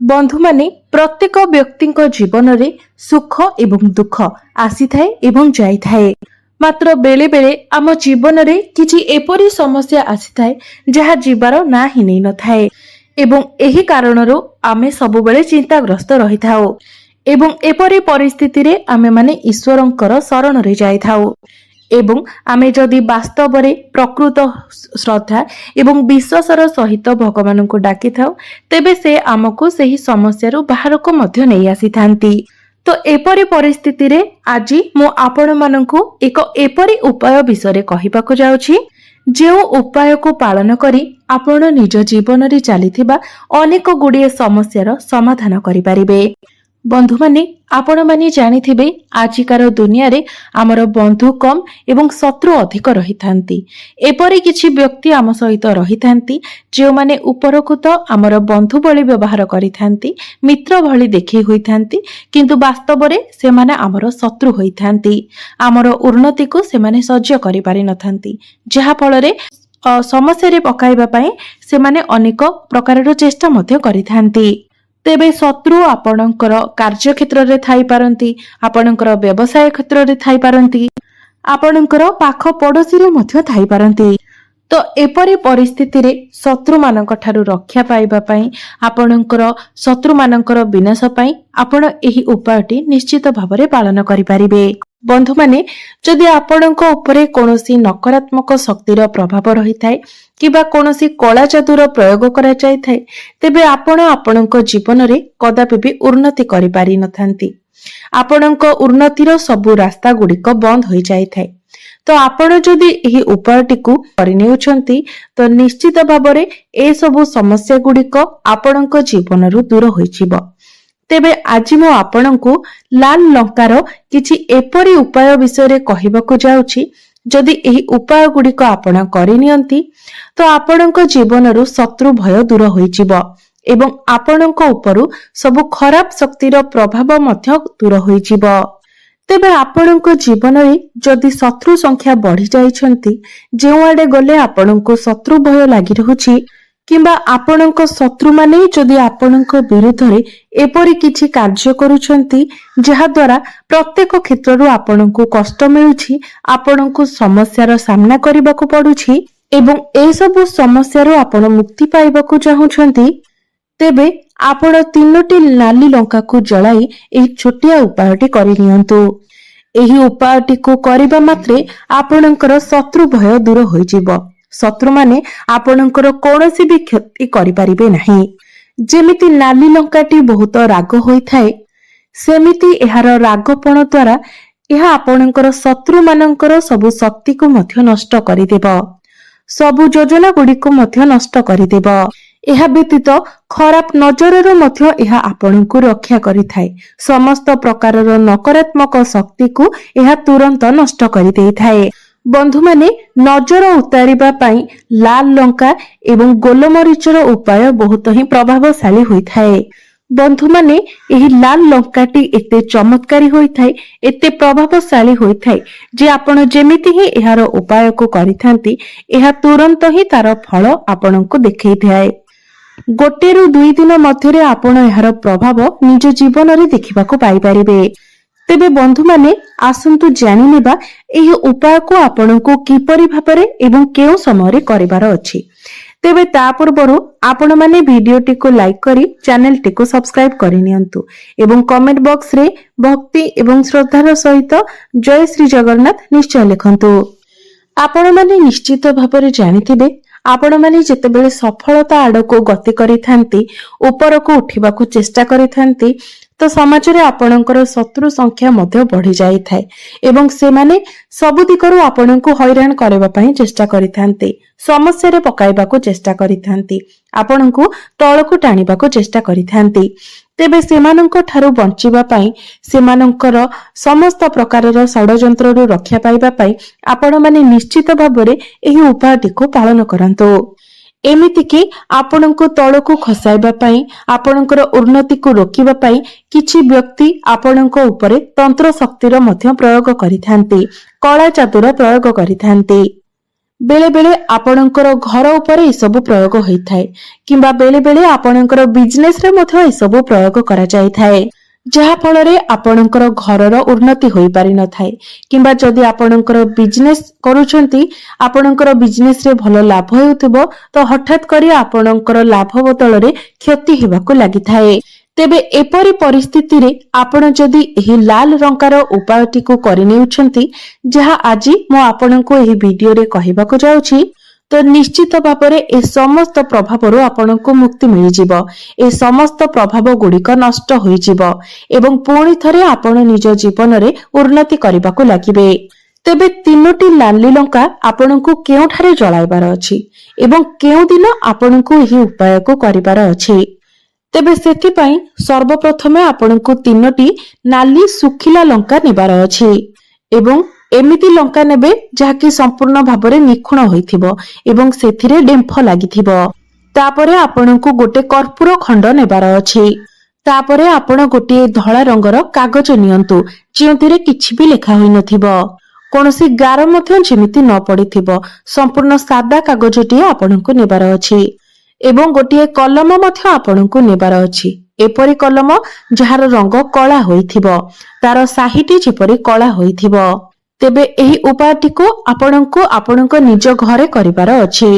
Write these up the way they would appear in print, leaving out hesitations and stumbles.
बंधु माने प्रत्येक व्यक्ति जीवन में सुख एवं दुख आसी थाए एवं जाई थाए। मात्र बेले बेले आम जीवन में किछि एपरी समस्या आसी थाए जहा जीवार ना ही नहीं न थाए एवं एही कारणरो आमे सबुबेले चिंताग्रस्त रही थाओ एवं एपरी परिस्थिति रे आमे माने ईश्वरंकर शरण रे जाई थाओ एवं आमे जदि वास्तव रे प्रकृत श्रद्धा एवं विश्वासर सहित भगवान को डाकी थाओ तेबे से आमको सही समस्या रु बाहर को मध्य नहीं आसी थांती। तो एपरी परिस्थिति रे आजी मु आपण माननकु एक एपरी उपाय विषय कहिबाको जाउछि जो उपाय को पालन करी आपण निज जीवन रे चलीथिबा अनेक गुड़िए समस्यार समाधान करि परिबे। बंधु माने आपण माने जानिथिबे आजिकार दुनिया रे आमर बंधु कम एवं शत्रु अधिक रही थांती। एपरी किछि व्यक्ति आम सहित रही थांती जो माने उपरकु तो आमर बंधु भली व्यवहार करि थांती, मित्र भली देखि होई थांती, किंतु वास्तव रे से माने आमर शत्रु होई थांती। आमर उन्नति को से माने सह्य करि पारि न थांती, जहा फल रे समस्या रे पकाइबा पई से माने अनेक प्रकारर चेष्टा मध्य करि थांती। तेबे शत्रु आपणकर कार्य क्षेत्र रे थाई पारंती, आपणकर व्यवसाय क्षेत्र रे थाई पारंती, आपणकर पाख पड़ोसी रे मध्य थाई पारंती। तो एपरी परिस्थिति रे शत्रु मानक ठारू रक्षा पाइबा पई आपणकर शत्रु मानकर विनाश पई आपण एही उपायटी निश्चित भाबरे पालन करि परिबे। बंधु माने जदि आपणक उपरे कोनोसी नकारात्मक शक्तिर प्रभाव रही थाए किबा कोनोसी कला जादूर प्रयोग करा जाय थाए तेबे आपण आपणक जीवन रे कदापि भी उन्नति करि पारि नथांती। आपणक उन्नतिर सबु रास्ता गुडिक बंद होई जाय थाए। तो आपण जदि एही उपायटी को परिनेउछंती तो निश्चित भाबरे ए सबु समस्या गुडिक आपणक जीवन रु दूर होई जिवो। तेबे आज मु आपणको लाल लंकार किछि एपरी उपाय विषय कहिबाकू जाउछि। जदि एही उपाय गुडिक आपण करिनियंती तो आपणक जीवन रु शत्रु भय दूर होई जिवो एवं आपणक उपरु सब खराब शक्तिर प्रभाव मध्य दूर होई जिवो। तेबे आपणक जीवन रे जदि शत्रु संख्या बढ़ी जाइछंती, जेउ आडे गले आपणको शत्रु भय लागि रहउछि किंबा आपणक शत्रु माने जदि आपणक विरुद्ध रे एपरी किछि कार्य करूछंती जहा द्वारा प्रत्येक क्षेत्र रु आपणको कष्ट मिलुछि, आपणको समस्यार सामना करबाकू पडुछि एवं ए सब समस्या रु आपण मुक्ति पाइबाकू चाहुछंती, तेबे आपण तीनोटी नाली लंका को जलाई एही छोटिया उपायटी करिनियंतु। एही उपायटी को करिबा मात्रे आपणकर शत्रु भय दूर होई जिवो। शत्रु माने आपणकर कोनोसी भी क्षति करि परिबे नाही। जेमिति नाली लंकाटी बहुत राग होई थाए सेमिति एहार रागपण द्वारा एहा आपणकर शत्रु मानकर सबु शक्ति को मध्य नष्ट करि देबो, सबु योजना गुडी को मध्य नष्ट करि देबो। एहा व्यतीत खराब नजरर मध्य एहा आपणको रक्षा करि थाए। समस्त प्रकारर नकारात्मक शक्ति को एहा तुरंत नष्ट करि देई थाए। बंधु माने नजर उतारिबा पई लाल लंका एवं गोलमरीचर उपाय बहुत ही प्रभावशाली होई थाए। बंधु माने एही लाल लंकाटी एते चमत्कारी होई थाए, एते प्रभावशाली होई थाए जे आपण जेमिति ही एहार उपाय को करिथांती एहा तुरंत ही तार फल आपणको देखै थाए। गोटे रु 2 दिन मध्यरे आपण एहार प्रभाव निज जीवन रे देखिबाको पाई परिबे। तेबे बंधु माने आसंतु जानि नेबा एही उपाय को आपणको किपरि भाबरे एवं केउ समय रे करिवार अछि। तेबे ता पूर्वरु आपण माने वीडियोटी को लाइक करी चैनल टी को सब्सक्राइब करि नियंतु एवं कमेंट बॉक्स रे भक्ति एवं श्रद्धार सहित जय श्री जगन्नाथ निश्चय लिखंतु। आपण माने निश्चित भाबरे जानिथिबे आपण माने जेतेबेले सफलता आडको गति करिथांती, ऊपर को उठिबाकू चेष्टा करिथांती तो समाज रे आपणकर शत्रु संख्या मध्य बढ़ी जाई थाए एवं से माने सबु दिकरु आपणको हैरान करबा पई चेष्टा करिथांती, समस्या रे पकाइबाकू चेष्टा करिथांती, आपणको तळको टाणीबाकू चेष्टा करिथांती। तेबे सेमानंक ठारू बंचिबा पई सेमानंकर समस्त प्रकारर षडयंत्र रु रक्षा पाइबा पई आपण माने निश्चित भाबरे एही उपायटी को पालन करंतु। एमिति कि आपणको तळको खसाइबा पई आपणकर उन्नति को रोकिबा पई किछि व्यक्ति आपणको उपरे तंत्र शक्तिर मध्य प्रयोग करिथांती, कला चातुर प्रयोग करिथांती। बेले बेले आपणकर घर उपरे ए सब प्रयोग होइथाय किंबा बेले बेले आपणकर बिजनेस रे मध्य ए सब प्रयोग करा जायथाय जहा फଳରେ आपणकर घरर उन्नति होई पारि न थाए किंबा जदि आपणकर बिजनेस करूछंती आपणकर बिजनेस रे भलो लाभ हेउथिबो तो हठात करी आपणकर लाभ बदल रे क्षति हेबाकु लागि थाए। तेबे एपरी परिस्थिति रे आपण जदि एही लाल रंगार उपायटी को करि नेउछंती जहा आजि मो आपणको एही वीडियो रे कहिबाकु जाउछि तो निश्चित भाବରେ ए समस्त प्रभावରୁ आपणको मुक्ति मिल जिवो। ए समस्त प्रभाव गुड़िक नष्ट होई जिवो एवं पुणी थरे आपण निज जीवन रे उन्नति करबाकु लागिबे। तेबे तीनोटी लाली लंका आपणको केउठारे जळाइबार अछि एवं केउ दिन आपणको एही उपाय को करिबार अछि। तेबे सेति पई सर्वप्रथमे आपणको तीनोटी नाली सुखिला लंका नेबार अछि एवं एमिति लंका नेबे जाकी संपूर्ण भाबरे निखुण होइथिबो एवं सेथिरे डेंफ लागिथिबो। तापरे आपणको गोटे कर्पूर खंड नेबार अछि। तापरे आपण गोटे धळा रंगर कागज नियंतु जेउथिरे किछि भी लेखा होई नथिबो कोनोसी गार मध्य जेमिति न पडिथिबो संपूर्ण सादा कागजटी आपणको नेबार अछि एवं गोटे कलम मध्य आपणको नेबार अछि। एपरि कलम जहार रंग कला होइथिबो तार साहिटी जेपरि कला होइथिबो। तेबे एही उपायटी को आपणको आपणको निज घरे करिबार अछि।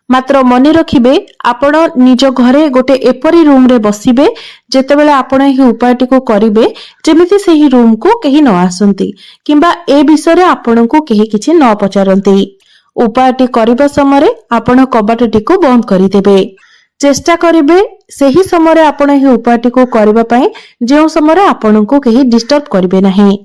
मात्र मने रखिबे आपण निज घरे गोटे एपरी रूम रे बसिबे जेतेबेले आपण एही उपायटी को करिबे जेमिति सेही रूम को केही न आसंती किंबा ए विषय रे आपणको केही किछि न पचारंती। उपायटी करिबा समय आपण कबाटटी को बंद करि देबे। चेष्टा करिबे सेही समय आपण एही उपायटी को करिबा पई जेउ समय आपणको केही डिस्टर्ब करिबे नाही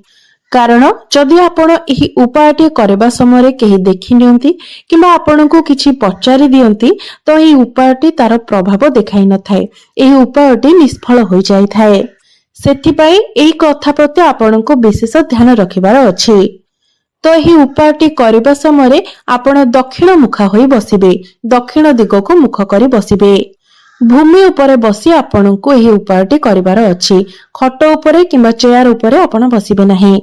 कारण जदि आपण एही उपायटी करबा समय केही देखि नियंती किंबा आपणको किछि पचारि दियंती तो एही उपायटी तार प्रभाव देखाई न थाए एही उपायटी निष्फल होई जाय थाए। सेथि पई एही कथा प्रति आपणको विशेष ध्यान रखिबार अछि। तो एही उपायटी करबा समय आपण दक्षिण मुखा होई बसिबे दक्षिण दिग को मुख करी बसिबे। भूमि उपरे बसी आपणको एही उपायटी करिबार अछि। खट उपरे किंबा चेयर उपरे आपण बसिबे नाही।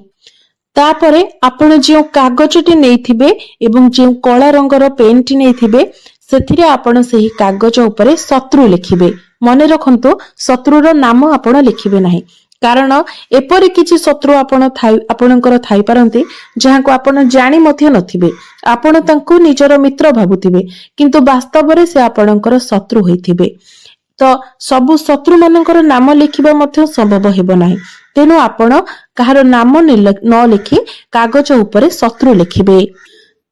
तापरे आपण जे कागजटी नेइथिबे एवं जे कला रंगर पेनटी नेइथिबे सेथिरे आपण सेही कागज उपरे शत्रु लिखिबे। मने रखंतो शत्रुर नाम आपण लिखिबे नाही कारण एपरि किछि शत्रु आपणकर थाई पारंती जहाको आपण जानि मध्य नथिबे आपण तांको निजर मित्र भाबुथिबे किंतु वास्तव रे से आपणकर शत्रु होइथिबे। तो सबु शत्रु मानकर नाम लिखिबा मध्य संभव हेबो नाही तेनु आपण कहार नाम न लिखि कागज उपरे शत्रु लिखिबे।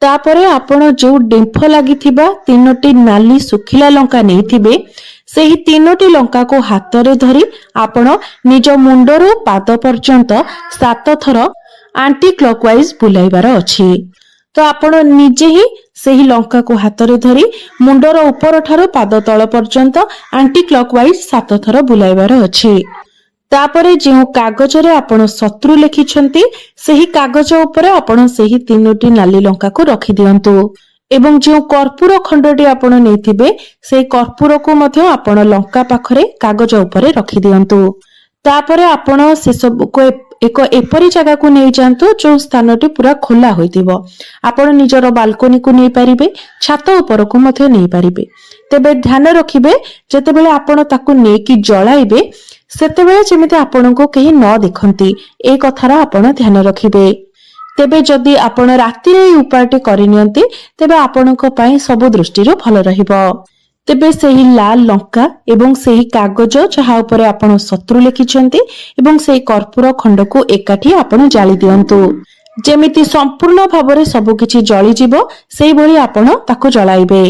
तापरे आपण जो डेंफ लागिथिबा तीनोटी नाली सुखिला लंका नेइथिबे सेही तीनोटी लंका को हाथ रे धरी आपण निज मुंडरो पाद पर्यंत 7 थर एंटी क्लॉकवाइज बुलाइबार अछि। तो आपण निजे ही सेही लंका को हाथ रे धरी मुंडर ऊपर ठारो पाद तळ पर्यंत एंटी क्लॉकवाइज 7 थर बुलाइबार अछि। तापरे जेउ कागज रे आपण शत्रु लिखिछंती सेही कागज उपरे आपण सेही तीनोटी नाली लंका को रखि दियंतु एवं जेउ कर्पूर खंडटी आपण नेथिबे सेही कर्पूर को मध्य आपण लंका पाखरे कागज उपरे रखि दियंतु। तापरे आपण से सब को एक एपरी जगह को नहीं जांतु जो स्थानटी पूरा खोला होइतिबो आपण निजर बालकोनी को नहीं पारिबे छात ऊपर को मध्य नहीं पारिबे। तेबे ध्यान रखिबे जेतेबेले आपण ताकू नेकी जळाइबे सेतेबेले जेमिति आपणको केही न देखंती ए कथार आपण ध्यान रखिबे। तेबे जदि आपण राति रे उपायटी करि नियंती तेबे आपणको पई सब दृष्टिरो भलो रहिबो। तेबे सेही लाल लंका एवं सेही कागज जहा उपरे आपण शत्रु लिखिछंती एवं सेही कर्पूर खंड को एकाठी आपण जाली दियंतु जेमिति संपूर्ण भाबरे सब किछि जळी जिवो सेही भली आपण ताको जळाइबे।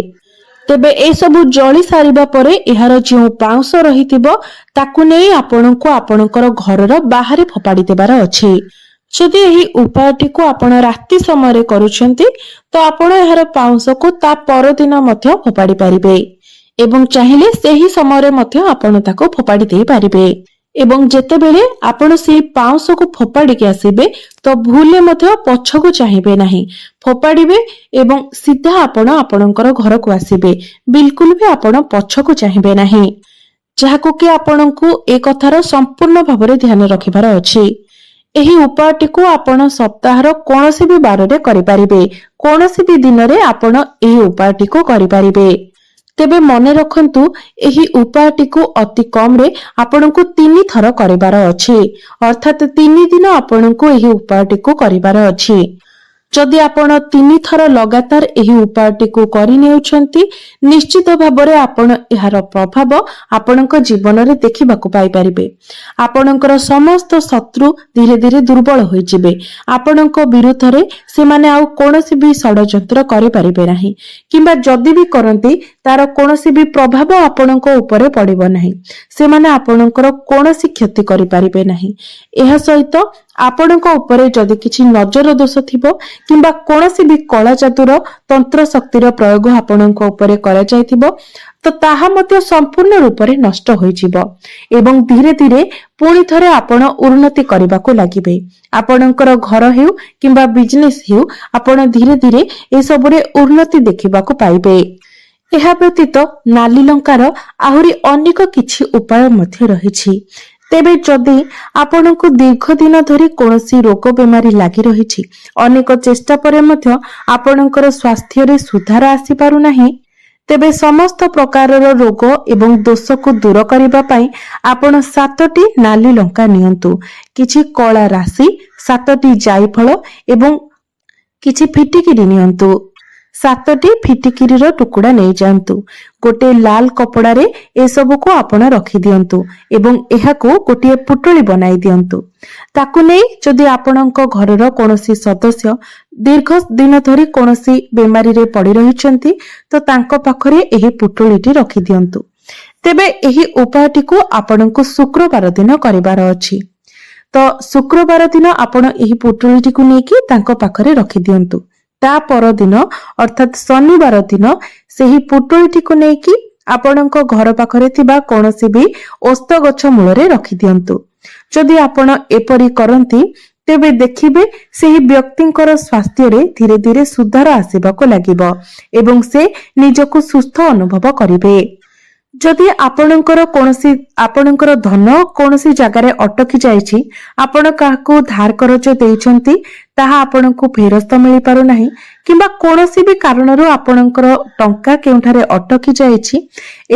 तेबे ए सबु जळी सारिबा परे एहार जे पाउंस रहितिबो ताकू नै आपणको आपणकर घरर बाहरे फपाडी देबार अछि। जदि एही उपायटी को आपण राति समय रे करूछंती तो आपण एहार पाउंस को ता परदिन मध्य फपाडी पारिबे एवं चाहिले सेही समय रे मध्य आपण ताको फपाडी देई पारिबे। एवं जेतेबेले आपण सेही पाउंस को फपाडी के आसीबे तो भूले मध्य पछकु चाहिबे नाही फोपाडिबे एवं सीधा आपण आपणकर घर को आसीबे बिल्कुल भी आपण पछकु चाहिबे नाही जहाको कि आपणको ए कथार संपूर्ण भाबरे ध्यान रखिबार अछि। ଏହି ଉପାୟଟିକୁ ଆପଣ ସପ୍ତାହର କୌଣସି ବି ବାରରେ କରିପାରିବେ। କୌଣସି ବି ଦିନରେ ଆପଣ ଏହି ଉପାୟଟିକୁ କରିପାରିବେ। ତେବେ ମନେ ରଖନ୍ତୁ, ଏହି ଉପାୟଟିକୁ ଅତି କମରେ ଆପଣଙ୍କୁ 3 ଥର କରିବାର ଅଛି। ଅର୍ଥାତ୍ 3 ଦିନ ଆପଣଙ୍କୁ ଏହି ଉପାୟଟିକୁ କରିବାର ଅଛି। ଯଦି ଆପଣ 3 ଥର ଲଗାତାର ଏହି ଉପାୟଟିକୁ କରିନେଉଛନ୍ତି, ନିଶ୍ଚିତ ଭାବରେ ଆପଣ ଏହାର ପ୍ରଭାବ ଆପଣଙ୍କ ଜୀବନରେ ଦେଖିବାକୁ ପାଇପାରିବେ। ଆପଣଙ୍କର ସମସ୍ତ ଶତ୍ରୁ ଧୀରେ ଧୀରେ ଦୁର୍ବଳ ହୋଇଯିବେ। ଆପଣଙ୍କ ବିରୁଦ୍ଧରେ ସେମାନେ ଆଉ କୌଣସି ବି ଷଡ଼ଯନ୍ତ୍ର କରିପାରିବେ ନାହିଁ, କିମ୍ବା ଯଦି ବି କରନ୍ତି ତାର କୌଣସି ବି ପ୍ରଭାବ ଆପଣଙ୍କ ଉପରେ ପଡ଼ିବ ନାହିଁ। ସେମାନେ ଆପଣଙ୍କର କୌଣସି କ୍ଷତି କରିପାରିବେ ନାହିଁ। ଏହା ସହିତ ଆପଣଙ୍କ ଉପରେ ଯଦି କିଛି ନଜର ଦୋଷ ଥିବ କିମ୍ବା କୌଣସି ବି କଳା ଜାଦୁର ତନ୍ତ୍ର ଶକ୍ତିର ପ୍ରୟୋଗ ଆପଣଙ୍କ ଉପରେ କରାଯାଇଥିବ, ତ ତାହା ମଧ୍ୟ ସମ୍ପୂର୍ଣ୍ଣ ରୂପରେ ନଷ୍ଟ ହୋଇଯିବ ଏବଂ ଧୀରେ ଧୀରେ ପୁଣି ଥରେ ଆପଣ ଉନ୍ନତି କରିବାକୁ ଲାଗିବେ। ଆପଣଙ୍କର ଘର ହେଉ କିମ୍ବା ବିଜନେସ୍ ହେଉ, ଆପଣ ଧୀରେ ଧୀରେ ଏସବୁରେ ଉନ୍ନତି ଦେଖିବାକୁ ପାଇବେ। ଏହା ବ୍ୟତୀତ ନାଲି ଲଙ୍କାର ଆହୁରି ଅନେକ କିଛି ଉପାୟ ମଧ୍ୟ ରହିଛି। ତେବେ ଯଦି ଆପଣଙ୍କୁ ଦୀର୍ଘ ଦିନ ଧରି କୌଣସି ରୋଗ ବେମାରୀ ଲାଗି ରହିଛି, ଅନେକ ଚେଷ୍ଟା ପରେ ମଧ୍ୟ ଆପଣଙ୍କର ସ୍ୱାସ୍ଥ୍ୟରେ ସୁଧାର ଆସିପାରୁନାହିଁ, ତେବେ ସମସ୍ତ ପ୍ରକାରର ରୋଗ ଏବଂ ଦୋଷକୁ ଦୂର କରିବା ପାଇଁ ଆପଣ 7ଟି ନାଲି ଲଙ୍କା ନିଅନ୍ତୁ। କିଛି କଳା ରାଶି, 7ଟି ଜାଇଫଳ ଏବଂ କିଛି ଫିଟିକିରି ନିଅନ୍ତୁ। 7ଟି ଫିଟିକିରିର ଟୁକୁଡ଼ା ନେଇଯାଆନ୍ତୁ। ଗୋଟିଏ ଲାଲ କପଡ଼ାରେ ଏସବୁକୁ ଆପଣ ରଖିଦିଅନ୍ତୁ ଏବଂ ଏହାକୁ ଗୋଟିଏ ପୁଟୁଳି ବନାଇ ଦିଅନ୍ତୁ। ତାକୁ ନେଇ ଯଦି ଆପଣଙ୍କ ଘରର କୌଣସି ସଦସ୍ୟ ଦୀର୍ଘ ଦିନ ଧରି କୌଣସି ବେମାରୀରେ ପଡ଼ି ରହିଛନ୍ତି, ତ ତାଙ୍କ ପାଖରେ ଏହି ପୁଟୁଳିଟି ରଖିଦିଅନ୍ତୁ। ତେବେ ଏହି ଉପାୟଟିକୁ ଆପଣଙ୍କୁ ଶୁକ୍ରବାର ଦିନ କରିବାର ଅଛି। ତ ଶୁକ୍ରବାର ଦିନ ଆପଣ ଏହି ପୁଟୁଳିଟିକୁ ନେଇକି ତାଙ୍କ ପାଖରେ ରଖିଦିଅନ୍ତୁ। ତା ପରଦିନ ଅର୍ଥାତ୍ ଶନିବାର ଦିନ ସେହି ପୁଟୁଳିଟିକୁ ନେଇକି ଆପଣଙ୍କ ଘର ପାଖରେ ଥିବା କୌଣସି ବି ଓସ୍ତ ଗଛ ମୂଳରେ ରଖିଦିଅନ୍ତୁ। ଯଦି ଆପଣ ଏପରି କରନ୍ତି, ତେବେ ଦେଖିବେ ସେହି ବ୍ୟକ୍ତିଙ୍କର ସ୍ୱାସ୍ଥ୍ୟରେ ଧୀରେ ଧୀରେ ସୁଧାର ଆସିବାକୁ ଲାଗିବ ଏବଂ ସେ ନିଜକୁ ସୁସ୍ଥ ଅନୁଭବ କରିବେ। ଯଦି ଆପଣଙ୍କର ଧନ କୌଣସି ଜାଗାରେ ଅଟକି ଯାଇଛି, ଆପଣ କାହାକୁ ଧାର କରଜ ଦେଇଛନ୍ତି, ତାହା ଆପଣଙ୍କୁ ଫେରସ୍ତ ମିଳିପାରୁନାହିଁ, କିମ୍ବା କୌଣସି ବି କାରଣରୁ ଆପଣଙ୍କର ଟଙ୍କା କେଉଁଠାରେ ଅଟକି ଯାଇଛି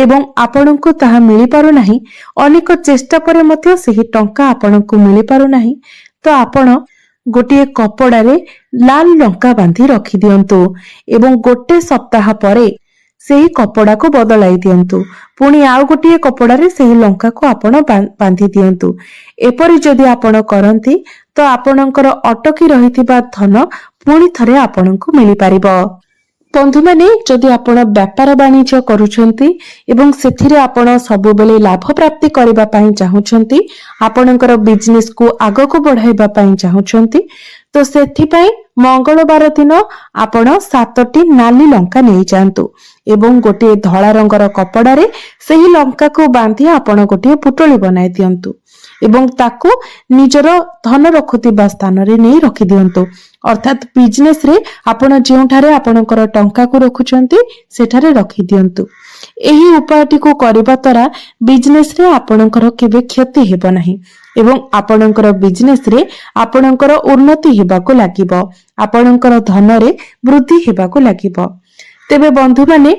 ଏବଂ ଆପଣଙ୍କୁ ତାହା ମିଳିପାରୁନାହିଁ, ଅନେକ ଚେଷ୍ଟା ପରେ ମଧ୍ୟ ସେହି ଟଙ୍କା ଆପଣଙ୍କୁ ମିଳିପାରୁନାହିଁ, ତ ଆପଣ ଗୋଟିଏ କପଡ଼ାରେ ଲାଲ ଲଙ୍କା ବାନ୍ଧି ରଖିଦିଅନ୍ତୁ ଏବଂ ଗୋଟେ ସପ୍ତାହ ପରେ ସେହି କପଡ଼ାକୁ ବଦଳାଇ ଦିଅନ୍ତୁ। ପୁଣି ଆଉ ଗୋଟିଏ କପଡ଼ାରେ ସେହି ଲଙ୍କାକୁ ଆପଣ ବାନ୍ଧି ଦିଅନ୍ତୁ। ଏପରି ଯଦି ଆପଣ କରନ୍ତି, ତ ଆପଣଙ୍କର ଅଟକି ରହିଥିବା ଧନ ପୁଣି ଥରେ ଆପଣଙ୍କୁ ମିଳିପାରିବ। ବନ୍ଧୁମାନେ, ଯଦି ଆପଣ ବ୍ୟାପାର ବାଣିଜ୍ୟ କରୁଛନ୍ତି ଏବଂ ସେଥିରେ ଆପଣ ସବୁବେଳେ ଲାଭ ପ୍ରାପ୍ତି କରିବା ପାଇଁ ଚାହୁଁଛନ୍ତି, ଆପଣଙ୍କର ବିଜନେସକୁ ଆଗକୁ ବଢାଇବା ପାଇଁ ଚାହୁଁଛନ୍ତି, ତ ସେଥିପାଇଁ ମଙ୍ଗଳବାର ଦିନ ଆପଣ 7ଟି ନାଲି ଲଙ୍କା ନେଇଯାଆନ୍ତୁ ଏବଂ ଗୋଟିଏ ଧଳା ରଙ୍ଗର କପଡ଼ାରେ ସେହି ଲଙ୍କାକୁ ବାନ୍ଧି ଆପଣ ଗୋଟିଏ ପୁଟୁଳି ବନାଇ ଦିଅନ୍ତୁ ଏବଂ ତାକୁ ନିଜର ଧନ ରଖୁଥିବା ସ୍ଥାନରେ ନେଇ ରଖିଦିଅନ୍ତୁ। ଅର୍ଥାତ୍ ବିଜନେସରେ ଆପଣ ଯେଉଁଠାରେ ଆପଣଙ୍କର ଟଙ୍କାକୁ ରଖୁଛନ୍ତି ସେଠାରେ ରଖିଦିଅନ୍ତୁ। ଏହି ଉପାୟଟିକୁ କରିବା ଦ୍ୱାରା ବିଜନେସରେ ଆପଣଙ୍କର କେବେ କ୍ଷତି ହେବ ନାହିଁ ଏବଂ ଆପଣଙ୍କର ବିଜନେସରେ ଆପଣଙ୍କର ଉନ୍ନତି ହେବାକୁ ଲାଗିବ, ଆପଣଙ୍କର ଧନରେ ବୃଦ୍ଧି ହେବାକୁ ଲାଗିବ। ତେବେ ବନ୍ଧୁମାନେ,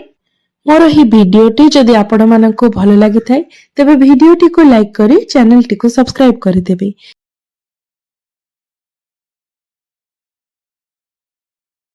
ମୋର ଏହି ଭିଡିଓଟି ଯଦି ଆପଣମାନଙ୍କୁ ଭଲ ଲାଗିଥାଏ, ତେବେ ଭିଡିଓଟିକୁ ଲାଇକ୍ କରି ଚ୍ୟାନେଲଟିକୁ ସବସ୍କ୍ରାଇବ କରିଦେବେ।